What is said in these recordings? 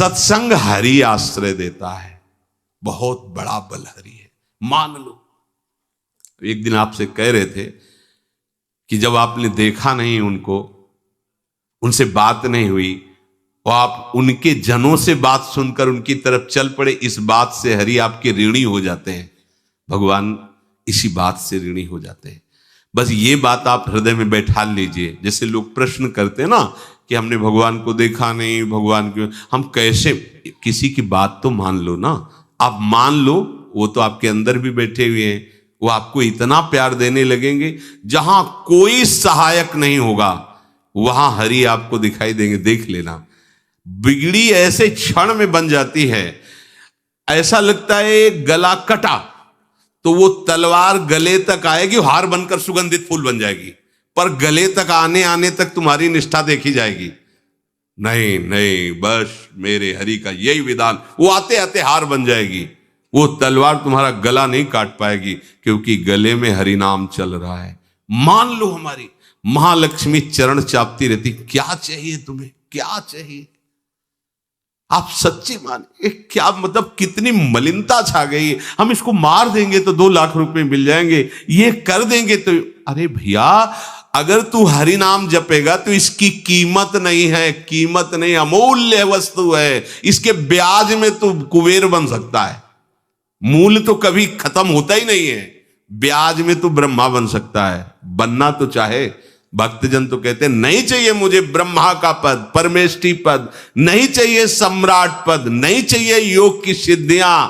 सत्संग हरि आश्रय देता है, बहुत बड़ा बल हरि है, मान लो। एक दिन आपसे कह रहे थे कि जब आपने देखा नहीं उनको, उनसे बात नहीं हुई, और आप उनके जनों से बात सुनकर उनकी तरफ चल पड़े, इस बात से हरि आपके ऋणी हो जाते हैं। भगवान इसी बात से ऋणी हो जाते हैं। बस ये बात आप हृदय में बैठा लीजिए। जैसे लोग प्रश्न करते हैं ना कि हमने भगवान को देखा नहीं, भगवान क्यों, हम कैसे, किसी की बात तो मान लो ना। आप मान लो, वो तो आपके अंदर भी बैठे हुए हैं, वो आपको इतना प्यार देने लगेंगे, जहां कोई सहायक नहीं होगा वहां हरि आपको दिखाई देंगे। देख लेना, बिगड़ी ऐसे क्षण में बन जाती है, ऐसा लगता है गला कटा तो वो तलवार गले तक आएगी, हार बनकर सुगंधित फूल बन जाएगी, पर गले तक आने आने तक तुम्हारी निष्ठा देखी जाएगी। नहीं नहीं, बस मेरे हरि का यही विधान, वो आते आते हार बन जाएगी, वो तलवार तुम्हारा गला नहीं काट पाएगी, क्योंकि गले में हरि नाम चल रहा है। मान लो हमारी महालक्ष्मी चरण चापती रहती, क्या चाहिए तुम्हें, क्या चाहिए। आप सच्ची माने, क्या मतलब, कितनी मलिनता छा गई। हम इसको मार देंगे तो 2 लाख रुपए मिल जाएंगे, ये कर देंगे तो, अरे भैया अगर तू हरि नाम जपेगा तो इसकी कीमत नहीं है, कीमत नहीं, अमूल्य वस्तु है। इसके ब्याज में तू कुबेर बन सकता है, मूल तो कभी खत्म होता ही नहीं है, ब्याज में तो ब्रह्मा बन सकता है। बनना तो चाहे, भक्तजन तो कहते हैं नहीं चाहिए मुझे ब्रह्मा का पद, परमेष्ठी पद, नहीं चाहिए सम्राट पद, नहीं चाहिए योग की सिद्धियां,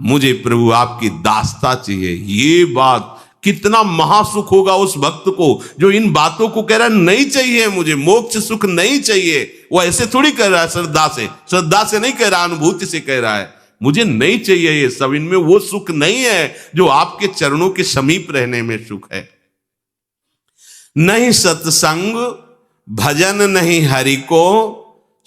मुझे प्रभु आपकी दास्ता चाहिए। ये बात, कितना महासुख होगा उस भक्त को जो इन बातों को कह रहा है, नहीं चाहिए मुझे मोक्ष सुख नहीं चाहिए। वो ऐसे थोड़ी कह रहा है, श्रद्धा से नहीं कह रहा, अनुभूति से कह रहा है, मुझे नहीं चाहिए ये सब, इनमें वो सुख नहीं है जो आपके चरणों के समीप रहने में सुख है। नहीं सत्संग भजन नहीं हरि को,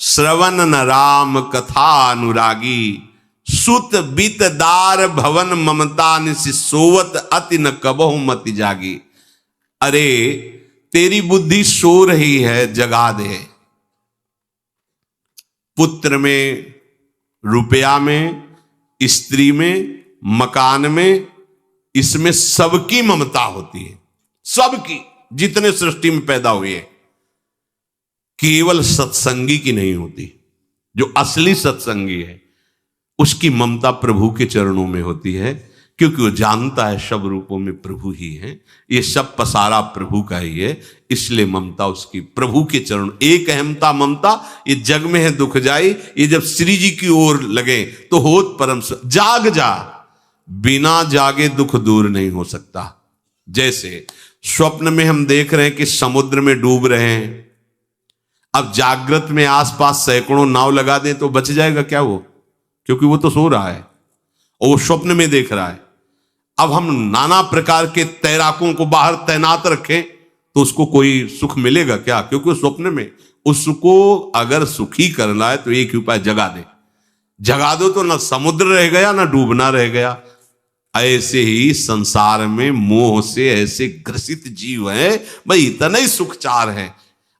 श्रवण न राम कथा अनुरागी, सुत बीत दार भवन ममता निसि सोवत अति न कबहु मति जागी। अरे तेरी बुद्धि सो रही है, जगा दे। पुत्र में, रुपया में, स्त्री में, मकान में, इसमें सबकी ममता होती है, सबकी, जितने सृष्टि में पैदा हुए, केवल सत्संगी की नहीं होती। जो असली सत्संगी है उसकी ममता प्रभु के चरणों में होती है, क्योंकि वो जानता है सब रूपों में प्रभु ही है, ये सब पसारा प्रभु का ही है, इसलिए ममता उसकी प्रभु के चरण। एक अहमता ममता ये जग में है दुख जाई, ये जब श्री जी की ओर लगे तो होत परम। जाग जा, बिना जागे दुख दूर नहीं हो सकता। जैसे स्वप्न में हम देख रहे हैं कि समुद्र में डूब रहे हैं, अब जागृत में आसपास सैकड़ों नाव लगा दें तो बच जाएगा क्या वो, क्योंकि वो तो सो रहा है और वो स्वप्न में देख रहा है। अब हम नाना प्रकार के तैराकों को बाहर तैनात रखें तो उसको कोई सुख मिलेगा क्या, क्योंकि वो स्वप्न में। उसको अगर सुखी करना है तो एक ही उपाय, जगा दे। जगा दो तो ना समुद्र रह गया ना डूबना रह गया। ऐसे ही संसार में मोह से ऐसे ग्रसित जीव हैं, भाई इतना ही सुख चार है,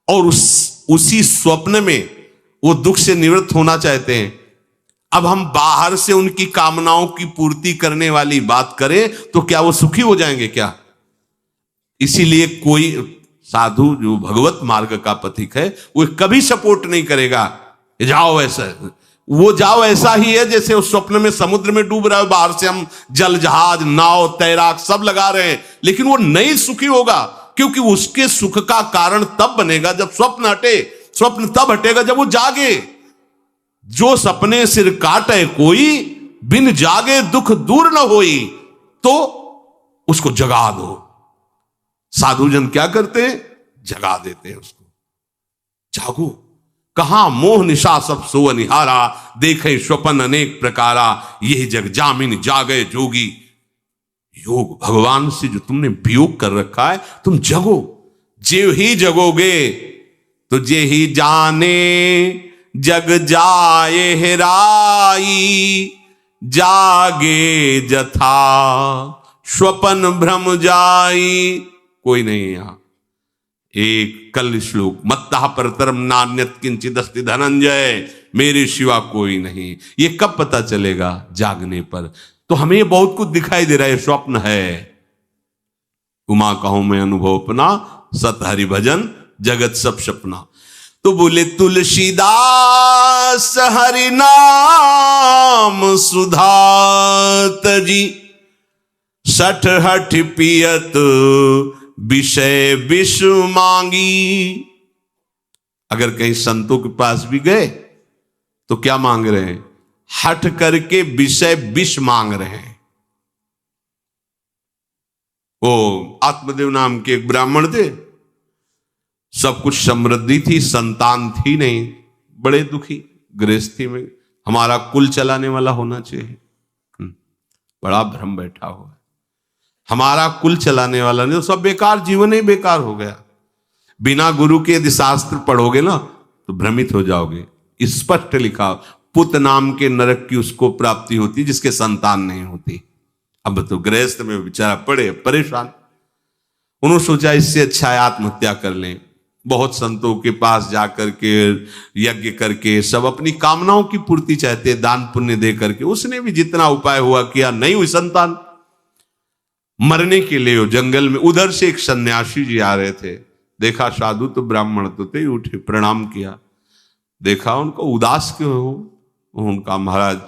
और उसी स्वप्न में वो दुख से निवृत्त होना चाहते हैं। अब हम बाहर से उनकी कामनाओं की पूर्ति करने वाली बात करें तो क्या वो सुखी हो जाएंगे क्या? इसीलिए कोई साधु जो भगवत मार्ग का पथिक है वो कभी सपोर्ट नहीं करेगा जाओ ऐसा, वो जाओ ऐसा ही है जैसे उस स्वप्न में समुद्र में डूब रहा है, बाहर से हम जल जहाज नाव तैराक सब लगा रहे हैं, लेकिन वो नहीं सुखी होगा, क्योंकि उसके सुख का कारण तब बनेगा जब स्वप्न हटे। स्वप्न तब हटेगा जब वो जागे। जो सपने सिर काटे कोई, बिन जागे दुख दूर न होई, तो उसको जगा दो। साधुजन क्या करते हैं? जगा देते हैं उसको। जागो, कहां मोह निशा सब सो अनिहारा, देखे स्वपन अनेक प्रकारा, यही जग जामिन जागे जोगी। योग भगवान से जो तुमने वियोग कर रखा है, तुम जगो। जे ही जगोगे तो जे ही जाने जग जाए हेराई, जागे जथा स्वपन भ्रम जाई। कोई नहीं यहां। एक कल श्लोक, मत्तः परतरम नान्यत् किंचिदस्ति धनंजय, मेरे सिवा कोई नहीं। ये कब पता चलेगा? जागने पर। तो हमें ये बहुत कुछ दिखाई दे रहा है, स्वप्न है। उमा कहूं मैं अनुभव अपना, सत हरि भजन जगत सब सपना। तो बोले तुलसीदास हरि नाम सुधा तजी, सठ हठ पियत विषय विष मांगी। अगर कहीं संतों के पास भी गए तो क्या मांग रहे हैं? हठ करके विषय विष मांग रहे हैं। वो आत्मदेव नाम के एक ब्राह्मण थे, सब कुछ समृद्धि थी, संतान थी नहीं, बड़े दुखी गृहस्थी में। हमारा कुल चलाने वाला होना चाहिए। बड़ा भ्रम बैठा हुआ है, हमारा कुल चलाने वाला नहीं तो सब बेकार, जीवन ही बेकार हो गया। बिना गुरु के यदि शास्त्र पढ़ोगे ना तो भ्रमित हो जाओगे। स्पष्ट लिखा, पुत नाम के नरक की उसको प्राप्ति होती जिसके संतान नहीं होती। अब तो गृहस्थ में बेचारा पड़े परेशान। उन्होंने सोचा इससे अच्छा है आत्महत्या कर लें। बहुत संतों के पास जाकर के यज्ञ करके सब अपनी कामनाओं की पूर्ति चाहते, दान पुण्य दे करके। उसने भी जितना उपाय हुआ किया, नहीं हुई संतान। मरने के लिए जंगल में उधर से एक सन्यासी जी आ रहे थे, देखा साधु तो ब्राह्मण तो थे, उठे प्रणाम किया। देखा उनको उदास क्यों हो? उनका महाराज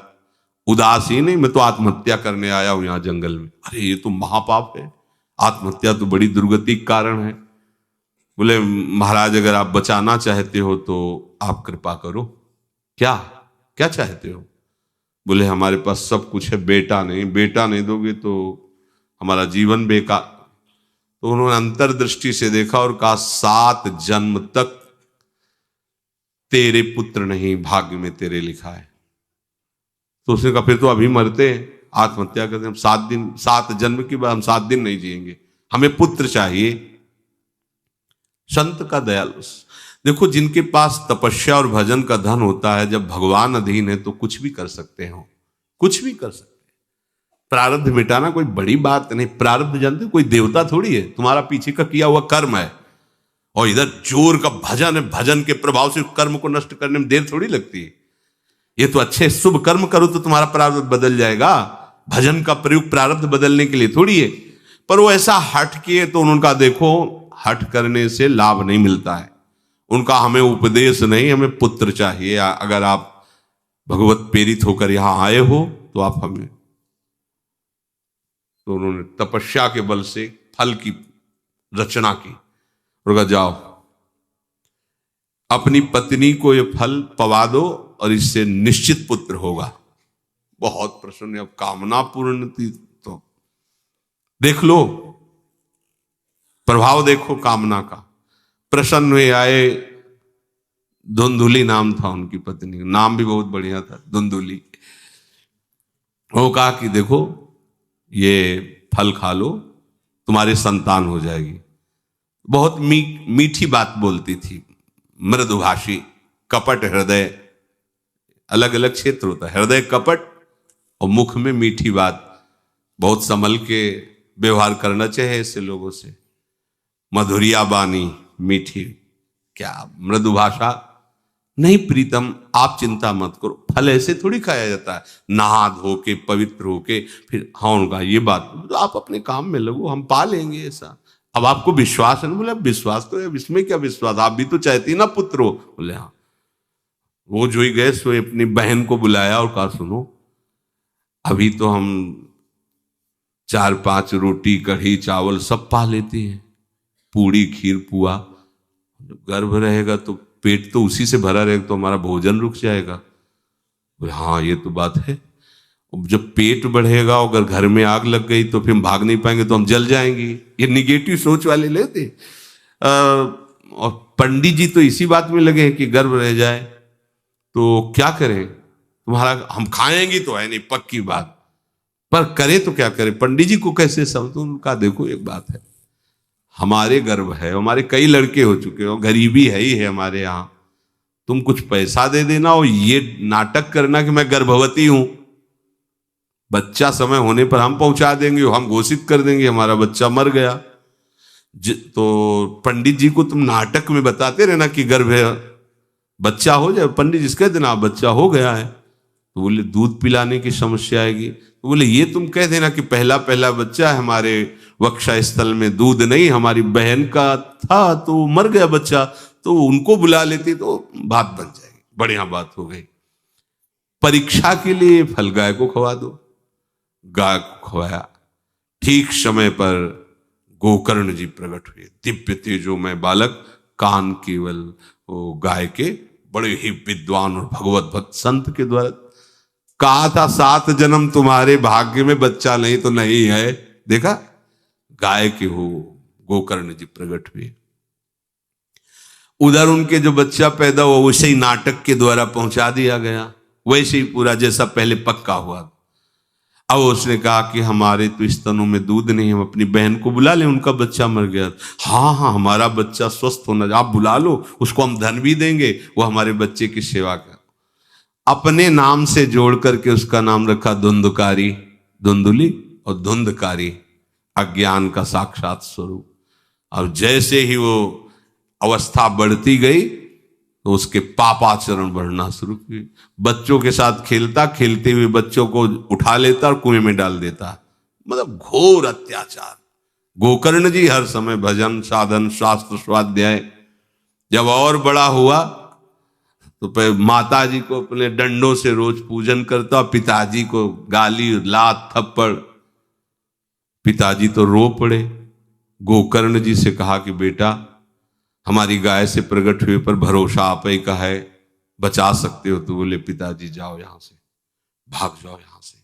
उदास ही नहीं, मैं तो आत्महत्या करने आया हूं यहां जंगल में। अरे ये तो महापाप है, आत्महत्या तो बड़ी दुर्गति का कारण है। बोले महाराज अगर आप बचाना चाहते हो तो आप कृपा करो। क्या क्या चाहते हो? बोले हमारे पास सब कुछ है, बेटा नहीं दोगे तो हमारा जीवन बेकार। तो उन्होंने अंतर्दृष्टि से देखा और कहा 7 जन्म तक तेरे पुत्र नहीं भाग्य में तेरे लिखा है। तो उसने कहा फिर तो अभी मरते हैं, आत्महत्या करते हम 7 जन्म की बात, हम 7 दिन नहीं जिएंगे, हमें पुत्र चाहिए। संत का दयालु। देखो जिनके पास तपस्या और भजन का धन होता है, जब भगवान अधीन है तो कुछ भी कर सकते हो, कुछ भी कर सकते हैं। प्रारब्ध मिटाना कोई बड़ी बात नहीं। प्रारब्ध जानते कोई देवता थोड़ी है, तुम्हारा पीछे का किया हुआ कर्म है। और इधर जोर का भजन है, भजन के प्रभाव से कर्म को नष्ट करने में देर थोड़ी लगती है। ये तो अच्छे शुभ कर्म करो तो तुम्हारा प्रारब्ध बदल जाएगा। भजन का प्रयोग प्रारब्ध बदलने के लिए थोड़ी है। पर वो ऐसा हट किए तो उनका देखो, हट करने से लाभ नहीं मिलता है। उनका हमें उपदेश नहीं, हमें पुत्र चाहिए। अगर आप भगवत प्रेरित होकर यहां आए हो तो आप हमें। तो उन्होंने तपस्या के बल से फल की रचना की और कहा जाओ अपनी पत्नी को ये फल पवा दो और इससे निश्चित पुत्र होगा। बहुत प्रसन्न, अब कामना पूर्ण थी तो देख लो, प्रभाव देखो कामना का। प्रसन्न हुए आए। धुंधुली नाम था उनकी पत्नी, नाम भी बहुत बढ़िया था, धुंधुली। वो कहा कि देखो ये फल खा लो, तुम्हारी संतान हो जाएगी। बहुत मीठी बात बोलती थी, मृदुभाषी, कपट हृदय। अलग अलग क्षेत्र होता है, हृदय कपट और मुख में मीठी बात। बहुत संभल के व्यवहार करना चाहिए ऐसे लोगों से। मधुरिया बानी, मीठी, क्या मृदु भाषा। नहीं प्रीतम, आप चिंता मत करो, फल ऐसे थोड़ी खाया जाता है, नहा धो के पवित्र होके फिर। हाँ उनका ये बात, तो आप अपने काम में लगो, हम पा लेंगे ऐसा। अब आपको विश्वास है ना? बोले विश्वास तो है, इसमें क्या विश्वास, आप भी तो चाहती ना पुत्र हो। बोले हाँ। वो जो ही गए सो अपनी बहन को बुलाया और कहा सुनो, अभी तो हम 4-5 रोटी कढ़ी चावल सब पा लेते हैं, पूड़ी खीर पुआ। जब गर्भ रहेगा तो पेट तो उसी से भरा रहेगा, तो हमारा भोजन रुक जाएगा। बोले हाँ ये तो बात है। जब पेट बढ़ेगा, अगर घर में आग लग गई तो फिर हम भाग नहीं पाएंगे, तो हम जल जाएंगे। ये निगेटिव सोच वाले लेते। और पंडित जी तो इसी बात में लगे हैं कि गर्भ रह जाए तो क्या करें, तुम्हारा हम खाएंगे तो है नहीं, पक्की बात, पर करें तो क्या करें। पंडित जी को कैसे समझ? उनका देखो एक बात है, हमारे गर्भ है, हमारे कई लड़के हो चुके हो, गरीबी है ही है हमारे यहाँ, तुम कुछ पैसा दे देना और ये नाटक करना कि मैं गर्भवती हूं। बच्चा समय होने पर हम पहुंचा देंगे, हम घोषित कर देंगे हमारा बच्चा मर गया। तो पंडित जी को तुम नाटक में बताते रहना कि गर्भ है, बच्चा हो जाए, पंडित जी कह देना बच्चा हो गया है। तो बोले दूध पिलाने की समस्या आएगी। तो बोले ये तुम कह देना कि पहला पहला बच्चा है, हमारे वक्षा स्थल में दूध नहीं, हमारी बहन का था तो मर गया बच्चा, तो उनको बुला लेती तो बात बन जाएगी, बढ़िया बात हो गई। परीक्षा के लिए फल गाय को खवा दो। गाय को खवाया, ठीक समय पर गोकर्ण जी प्रकट हुए, दिव्य तेजोमय बालक, कान केवल वो गाय के, बड़े ही विद्वान और भगवत भक्त संत के द्वारा। कहा था 7 जन्म तुम्हारे भाग्य में, बच्चा नहीं तो नहीं है, देखा गाय के हो गोकर्ण जी प्रकट हुए। उधर उनके जो बच्चा पैदा हुआ वैसे ही नाटक के द्वारा पहुंचा दिया गया, वैसे ही पूरा जैसा पहले पक्का हुआ। अब उसने कहा कि हमारे तो स्तनों में दूध नहीं, हम अपनी बहन को बुला लें, उनका बच्चा मर गया। हाँ हाँ, हमारा बच्चा स्वस्थ होना, आप बुला लो, उसको हम धन भी देंगे, वो हमारे बच्चे की सेवा कर। अपने नाम से जोड़ करके उसका नाम रखा धुंधकारी, धुंधुली और धुंधकारी, अज्ञान का साक्षात स्वरूप। और जैसे ही वो अवस्था बढ़ती गई तो उसके पापाचरण बढ़ना शुरू किए। बच्चों के साथ खेलता, खेलते हुए बच्चों को उठा लेता और कुएं में डाल देता, मतलब घोर अत्याचार। गोकर्ण जी हर समय भजन साधन शास्त्र स्वाध्याय। जब और बड़ा हुआ तो माता जी को अपने डंडों से रोज पूजन करता, पिताजी को गाली लात थप्पड़। पिताजी तो रो पड़े। गोकर्ण जी से कहा कि बेटा हमारी गाय से प्रकट हुए पर भरोसा आप ही का है, बचा सकते हो। तो बोले पिताजी जाओ यहां से, भाग जाओ यहां से,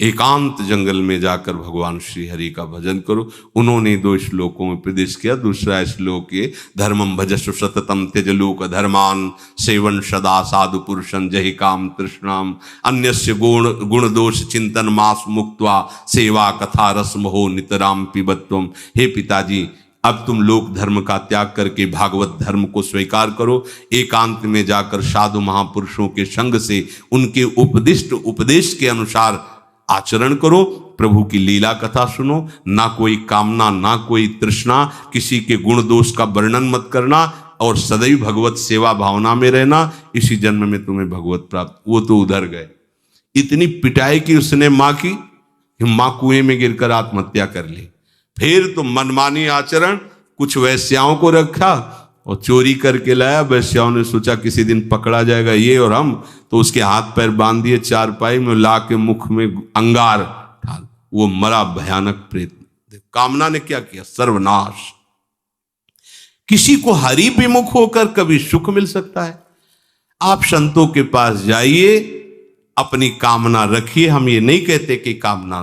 एकांत जंगल में जाकर भगवान श्री हरि का भजन करो। उन्होंने 2 श्लोकों में उपदेश किया। दूसरा श्लोक ये, धर्मम भजस्व सततम त्यज लोक धर्मान, सेवन सदा साधु पुरुषं जहि काम तृष्णाम, अन्यस्य गुण दोष चिंतन मास मुक्त्वा, सेवा कथा रस मोहो नितराम पिबत्वम। हे पिताजी, अब तुम लोक धर्म का त्याग करके भागवत धर्म को स्वीकार करो, एकांत में जाकर साधु महापुरुषों के संग से उनके उपदिष्ट उपदेश के अनुसार आचरण करो, प्रभु की लीला कथा सुनो, ना कोई कामना ना कोई तृष्णा, किसी के गुण दोष का वर्णन मत करना और सदैव भगवत सेवा भावना में रहना, इसी जन्म में तुम्हें भगवत प्राप्त। वो तो उधर गए, इतनी पिटाई की उसने मां की कि मां कुएं में गिरकर आत्महत्या कर ली। फिर तो मनमानी आचरण, कुछ वैश्याओं को रखा और चोरी करके लाया। वैश्याओं ने सोचा किसी दिन पकड़ा जाएगा ये और हम, तो उसके हाथ पैर बांध दिए चारपाई में, ला के मुख में अंगार डाल, वो मरा भयानक प्रेत। कामना ने क्या किया, सर्वनाश। किसी को हरि विमुख होकर कभी सुख मिल सकता है? आप संतों के पास जाइए, अपनी कामना रखिए। हम ये नहीं कहते कि कामना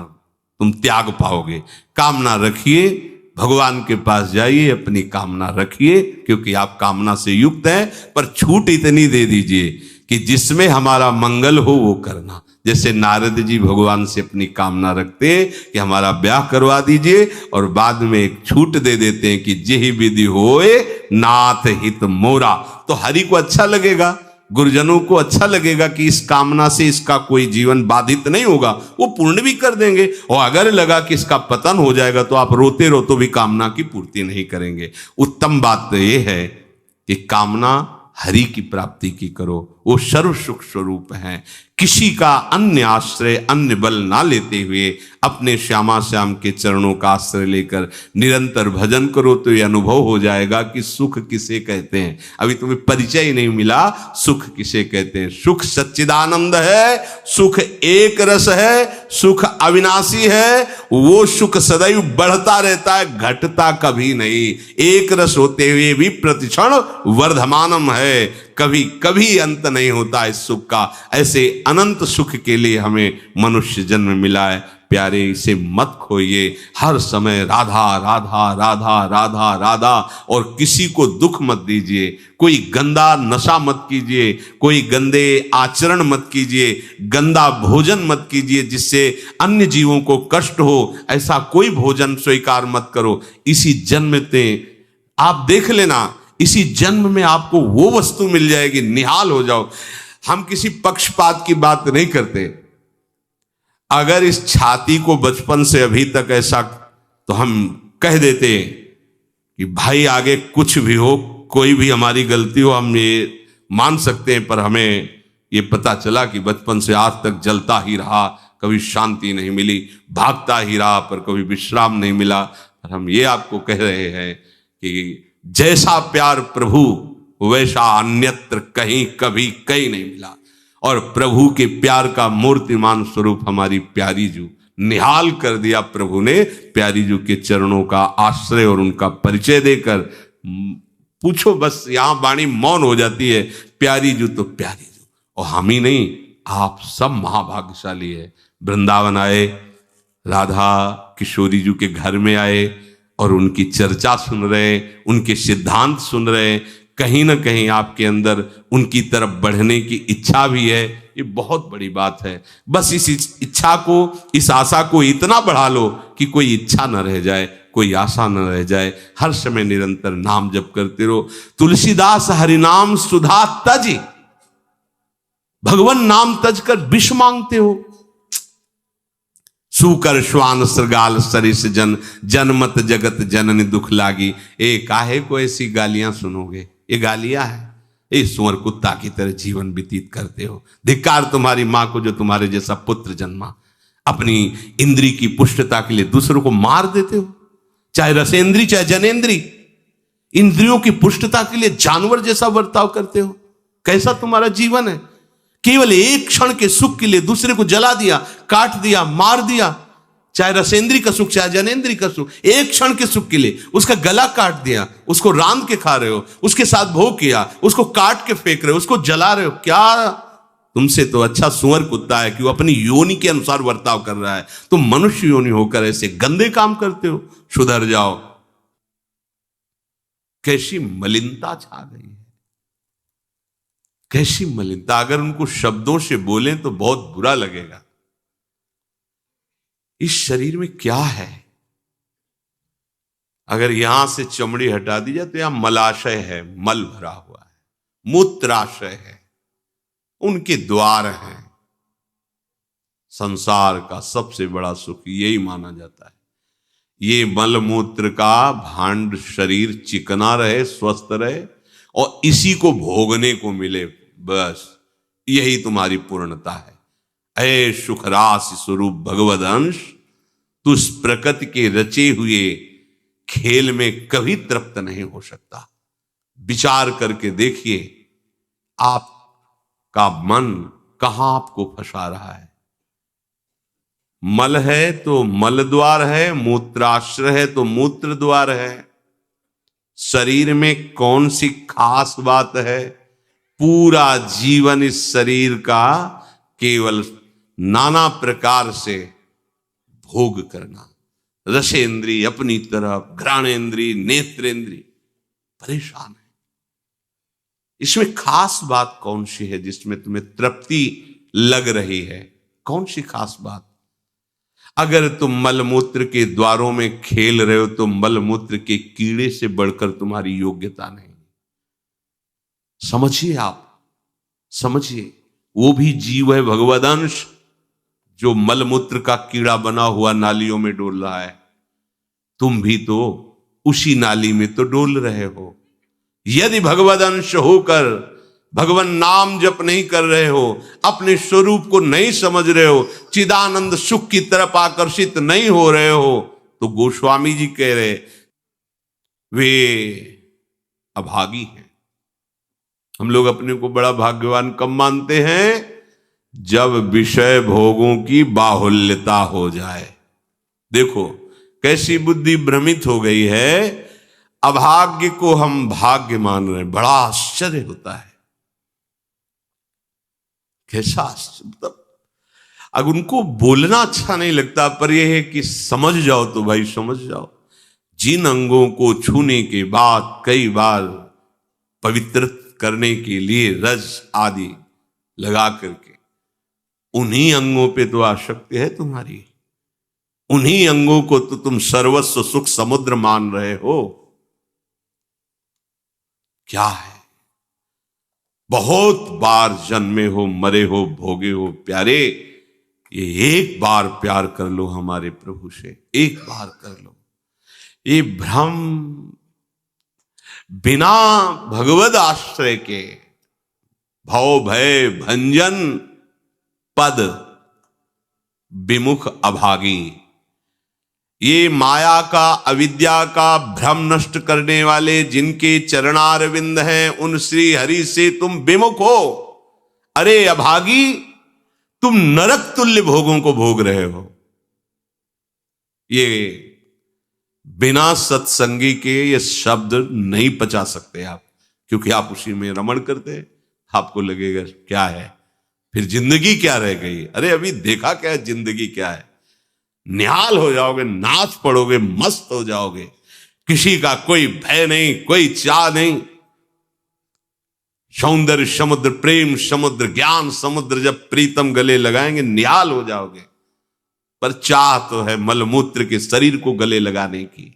तुम त्याग पाओगे, कामना रखिए, भगवान के पास जाइए, अपनी कामना रखिए, क्योंकि आप कामना से युक्त हैं। पर छूट इतनी दे दीजिए कि जिसमें हमारा मंगल हो वो करना। जैसे नारद जी भगवान से अपनी कामना रखते हैं कि हमारा ब्याह करवा दीजिए, और बाद में एक छूट दे देते हैं कि जेहि विधि होए नाथ हित मोरा। तो हरि को अच्छा लगेगा, गुरुजनों को अच्छा लगेगा कि इस कामना से इसका कोई जीवन बाधित नहीं होगा, वो पूर्ण भी कर देंगे। और अगर लगा कि इसका पतन हो जाएगा तो आप रोते रोते भी कामना की पूर्ति नहीं करेंगे। उत्तम बात तो ये है कि कामना हरि की प्राप्ति की करो, वो सर्व सुख स्वरूप है। किसी का अन्य आश्रय अन्य बल ना लेते हुए अपने श्यामा श्याम के चरणों का आश्रय लेकर निरंतर भजन करो तो ये अनुभव हो जाएगा कि सुख किसे कहते हैं। अभी तुम्हें परिचय ही नहीं मिला, सुख किसे कहते हैं। सुख सच्चिदानंद है, सुख एक रस है, सुख अविनाशी है। वो सुख सदैव बढ़ता रहता है, घटता कभी नहीं। एक रस होते हुए भी प्रतिक्षण वर्धमानम है, कभी कभी अंत नहीं होता इस सुख का। ऐसे अनंत सुख के लिए हमें मनुष्य जन्म मिला है। प्यारे, इसे मत खोइए, हर समय राधा राधा राधा राधा राधा, और किसी को दुख मत दीजिए। कोई गंदा नशा मत कीजिए, कोई गंदे आचरण मत कीजिए, गंदा भोजन मत कीजिए जिससे अन्य जीवों को कष्ट हो। ऐसा कोई भोजन स्वीकार मत करो। इसी जन्म में आप देख लेना, इसी जन्म में आपको वो वस्तु मिल जाएगी, निहाल हो जाओ। हम किसी पक्षपात की बात नहीं करते। अगर इस छाती को बचपन से अभी तक ऐसा, तो हम कह देते कि भाई आगे कुछ भी हो, कोई भी हमारी गलती हो, हम ये मान सकते हैं, पर हमें ये पता चला कि बचपन से आज तक जलता ही रहा, कभी शांति नहीं मिली, भागता ही रहा पर कभी विश्राम नहीं मिला। पर हम ये आपको कह रहे हैं कि जैसा प्यार प्रभु वैसा अन्यत्र कहीं कभी कहीं नहीं मिला। और प्रभु के प्यार का मूर्तिमान स्वरूप हमारी प्यारी जू निहाल कर दिया प्रभु ने, प्यारी जू के चरणों का आश्रय और उनका परिचय देकर। पूछो बस, यहां वाणी मौन हो जाती है, प्यारी जू तो प्यारी जू। और हम ही नहीं, आप सब महाभाग्यशाली है। वृंदावन आए, राधा किशोरी जू के घर में आए और उनकी चर्चा सुन रहे, उनके सिद्धांत सुन रहे, कहीं ना कहीं आपके अंदर उनकी तरफ बढ़ने की इच्छा भी है। ये बहुत बड़ी बात है। बस इस इच्छा को, इस आशा को इतना बढ़ा लो कि कोई इच्छा न रह जाए, कोई आशा न रह जाए। हर समय निरंतर नाम जप करते रहो। तुलसीदास हरिनाम सुधा तज, भगवान नाम तज कर विष मांगते हो। सूकर श्वान श्रृगाल सरिस जन, जनमत जगत जननी दुख लागी। ए काहे को ऐसी गालियां सुनोगे, ये गालियां है। ए सुअर कुत्ता की तरह जीवन व्यतीत करते हो। धिक्कार तुम्हारी मां को जो तुम्हारे जैसा पुत्र जन्मा। अपनी इंद्री की पुष्टता के लिए दूसरों को मार देते हो, चाहे रसेंद्री चाहे जनेन्द्री। इंद्रियों की पुष्टता के लिए जानवर जैसा बर्ताव करते हो। कैसा तुम्हारा जीवन है। केवल एक क्षण के सुख के लिए दूसरे को जला दिया, काट दिया, मार दिया। चाहे रसेंद्री का सुख चाहे जनेन्द्री का सुख, एक क्षण के सुख के लिए उसका गला काट दिया, उसको रांध के खा रहे हो, उसके साथ भोग किया, उसको काट के फेंक रहे हो, उसको जला रहे हो। क्या तुमसे तो अच्छा सुअर कुत्ता है कि वो अपनी योनि के अनुसार बर्ताव कर रहा है। तुम मनुष्य योनि होकर ऐसे गंदे काम करते हो। सुधर जाओ। कैसी मलिनता छा गई है, कैसी मलिनता। अगर उनको शब्दों से बोलें तो बहुत बुरा लगेगा। इस शरीर में क्या है। अगर यहां से चमड़ी हटा दी जाए तो यहां मलाशय है, मल भरा हुआ है, मूत्राशय है, उनके द्वार हैं। संसार का सबसे बड़ा सुख यही माना जाता है। ये मल मूत्र का भांड शरीर चिकना रहे, स्वस्थ रहे और इसी को भोगने को मिले, बस यही तुम्हारी पूर्णता है। ऐ सुखरास स्वरूप भगवद अंश, तू इस प्रकृति के रचे हुए खेल में कभी तृप्त नहीं हो सकता। विचार करके देखिए, आपका मन कहां आपको फंसा रहा है। मल है तो मल द्वार है, मूत्राश्रय है तो मूत्र द्वार है। शरीर में कौन सी खास बात है। पूरा जीवन इस शरीर का केवल नाना प्रकार से भोग करना। रसेंद्री अपनी तरफ, घ्राणेन्द्री, नेत्रेंद्री परेशान है। इसमें खास बात कौन सी है जिसमें तुम्हें तृप्ति लग रही है। कौन सी खास बात। अगर तुम मलमूत्र के द्वारों में खेल रहे हो तो मलमूत्र के कीड़े से बढ़कर तुम्हारी योग्यता नहीं। समझिए, आप समझिए, वो भी जीव है, भगवदंश, जो मलमूत्र का कीड़ा बना हुआ नालियों में डोल रहा है। तुम भी तो उसी नाली में तो डोल रहे हो। यदि भगवदंश होकर भगवान नाम जप नहीं कर रहे हो, अपने स्वरूप को नहीं समझ रहे हो, चिदानंद सुख की तरफ आकर्षित नहीं हो रहे हो, तो गोस्वामी जी कह रहे वे अभागी हैं। हम लोग अपने को बड़ा भाग्यवान कब मानते हैं। जब विषय भोगों की बाहुल्यता हो जाए। देखो कैसी बुद्धि भ्रमित हो गई है। अभाग्य को हम भाग्य मान रहे हैं। बड़ा आश्चर्य होता है। कैसा मतलब, अगर उनको बोलना अच्छा नहीं लगता, पर यह है कि समझ जाओ तो भाई समझ जाओ। जिन अंगों को छूने के बाद कई बार पवित्र करने के लिए रज आदि लगा करके, उन्हीं अंगों पे तो आसक्ति है तुम्हारी। उन्हीं अंगों को तो तुम सर्वस्व सुख समुद्र मान रहे हो। क्या है। बहुत बार जन्मे हो, मरे हो, भोगे हो प्यारे। ये एक बार प्यार कर लो हमारे प्रभु से, एक बार कर लो। ये भ्रम बिना भगवद आश्रय के भव भय भंजन पद विमुख अभागी। ये माया का, अविद्या का भ्रम नष्ट करने वाले जिनके चरणारविंद हैं, उन श्री हरि से तुम विमुख हो। अरे अभागी, तुम नरक तुल्य भोगों को भोग रहे हो। ये बिना सत्संगी के ये शब्द नहीं पचा सकते आप, क्योंकि आप उसी में रमण करते हैं। आपको लगेगा क्या है, फिर जिंदगी क्या रह गई। अरे अभी देखा क्या है, जिंदगी क्या है। निहाल हो जाओगे, नाच पड़ोगे, मस्त हो जाओगे, किसी का कोई भय नहीं, कोई चाह नहीं। सौंदर्य समुद्र, प्रेम समुद्र, ज्ञान समुद्र जब प्रीतम गले लगाएंगे, निहाल हो जाओगे। पर चाह तो है मलमूत्र के शरीर को गले लगाने की,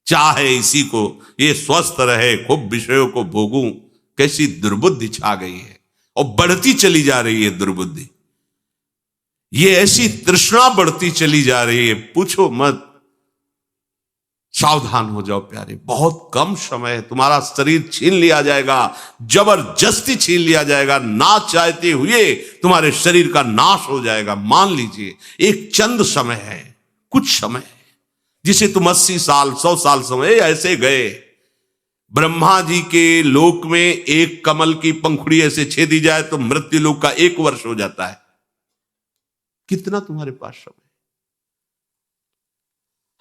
चाह है इसी को, ये स्वस्थ रहे, खूब विषयों को भोगूं। कैसी दुर्बुद्धि छा गई है, और बढ़ती चली जा रही है दुर्बुद्धि। ये ऐसी तृष्णा बढ़ती चली जा रही है, पूछो मत। सावधान हो जाओ प्यारे, बहुत कम समय है, तुम्हारा शरीर छीन लिया जाएगा, जबरदस्ती छीन लिया जाएगा, ना चाहते हुए तुम्हारे शरीर का नाश हो जाएगा। मान लीजिए एक चंद समय है, कुछ समय है, जिसे तुम 80 साल 100 साल समय ऐसे गए। ब्रह्मा जी के लोक में एक कमल की पंखुड़ी ऐसे छेदी जाए तो मृत्यु लोक का 1 वर्ष हो जाता है। कितना तुम्हारे पास समय।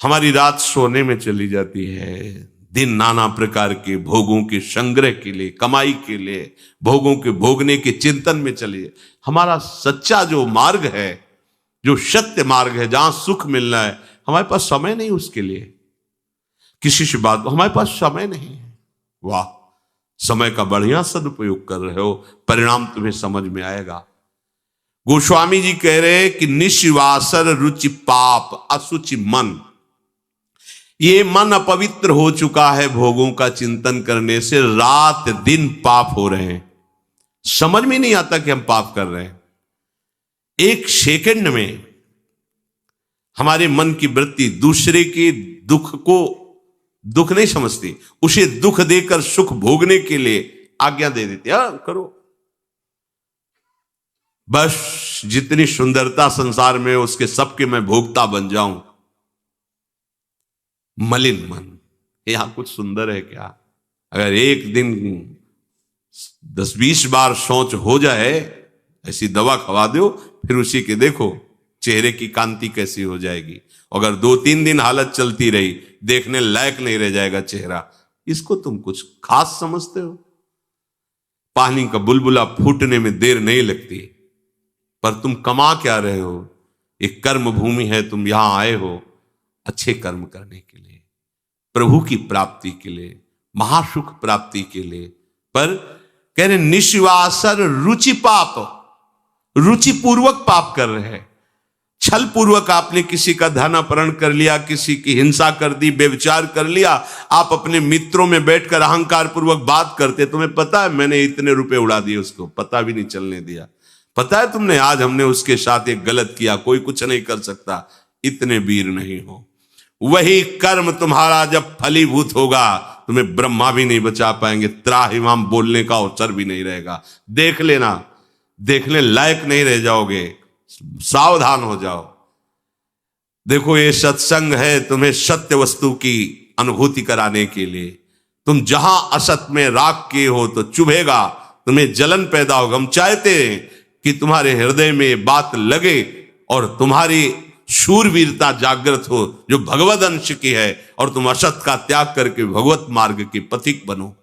हमारी रात सोने में चली जाती है, दिन नाना प्रकार के भोगों के संग्रह के लिए, कमाई के लिए, भोगों के भोगने के चिंतन में चलिए। हमारा सच्चा जो मार्ग है, जो सत्य मार्ग है, जहां सुख मिलना है, हमारे पास समय नहीं उसके लिए। किसी से बात, हमारे पास समय नहीं है। वाह, समय का बढ़िया सदुपयोग कर रहे हो, परिणाम तुम्हें समझ में आएगा। गोस्वामी जी कह रहे हैं कि निशिवासर रुचि पाप असुचि मन, ये मन अपवित्र हो चुका है भोगों का चिंतन करने से। रात दिन पाप हो रहे हैं, समझ में नहीं आता कि हम पाप कर रहे हैं। एक सेकंड में हमारे मन की वृत्ति दूसरे के दुख को दुख नहीं समझती, उसे दुख देकर सुख भोगने के लिए आज्ञा दे देती है। करो, बस जितनी सुंदरता संसार में, उसके सबके मैं भोगता बन जाऊं। मलिन मन, यहां कुछ सुंदर है क्या? अगर एक दिन 10-20 बार सोच हो जाए, ऐसी दवा खवा दो, फिर उसी के देखो चेहरे की कांति कैसी हो जाएगी। अगर 2-3 दिन हालत चलती रही, देखने लायक नहीं रह जाएगा चेहरा। इसको तुम कुछ खास समझते हो? पानी का बुलबुला फूटने में देर नहीं लगती, पर तुम कमा क्या रहे हो? एक कर्म भूमि है, तुम यहां आए हो अच्छे कर्म करने के लिए, प्रभु की प्राप्ति के लिए, महासुख प्राप्ति के लिए। पर कह रहे निशिवासर रुचि पाप, रुचिपूर्वक पाप कर रहे हैं। छल पूर्वक आपने किसी का धन अपहरण कर लिया, किसी की हिंसा कर दी, व्यभिचार कर लिया। आप अपने मित्रों में बैठकर अहंकार पूर्वक बात करते, तुम्हें पता है मैंने इतने रुपए उड़ा दिए, उसको पता भी नहीं चलने दिया। पता है तुमने आज हमने उसके साथ एक गलत किया, कोई कुछ नहीं कर सकता। इतने वीर नहीं हो। वही कर्म तुम्हारा जब फलीभूत होगा, तुम्हें ब्रह्मा भी नहीं बचा पाएंगे, त्राहिमाम बोलने का अवसर भी नहीं रहेगा। देख लेना, देखने लायक नहीं रह जाओगे। सावधान हो जाओ। देखो ये सत्संग है तुम्हें सत्य वस्तु की अनुभूति कराने के लिए। तुम जहां असत में राग किए हो तो चुभेगा, तुम्हें जलन पैदा होगा। हम चाहते हैं कि तुम्हारे हृदय में बात लगे और तुम्हारी शूरवीरता जागृत हो, जो भगवद अंश की है, और तुम असत का त्याग करके भगवत मार्ग के पथिक बनो।